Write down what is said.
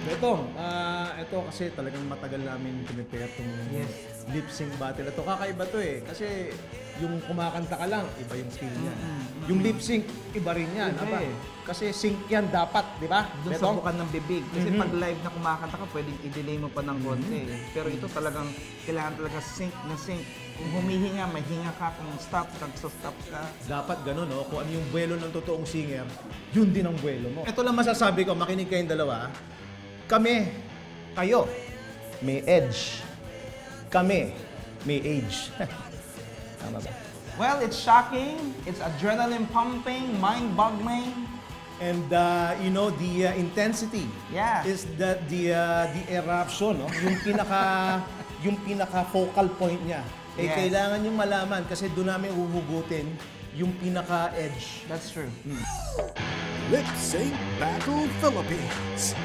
Ito kasi talagang matagal namin pinipare itong lip sync battle. Ito kakaiba to eh. Kasi yung kumakanta ka lang, iba yung feel niya. Yung lip sync, iba rin yan. Iba eh. Kasi sync yan dapat, di ba? Doon sa bukan ng bibig. Kasi pag live na kumakanta ka, pwedeng i-delay mo pa ng konti. Pero ito talagang, kailangan talaga sync na sync. Kung humihinga, may hinga ka. Kung stop, stop ka. Dapat ganun, no? Kung ano yung buwelo ng totoong singer, yun din ang buwelo mo. Ito lang masasabi ko, makinig kayong dalawa. Kami, kayo, may edge. Kami, may age. Tama ba? Well, it's shocking. It's adrenaline pumping, mind-boggling. And you know, the intensity is that the eruption, no? Yung pinaka focal point niya. Eh kailangan yung malaman kasi doon namin uhugutin yung pinaka edge. That's true. Lip Sync Battle Philippines.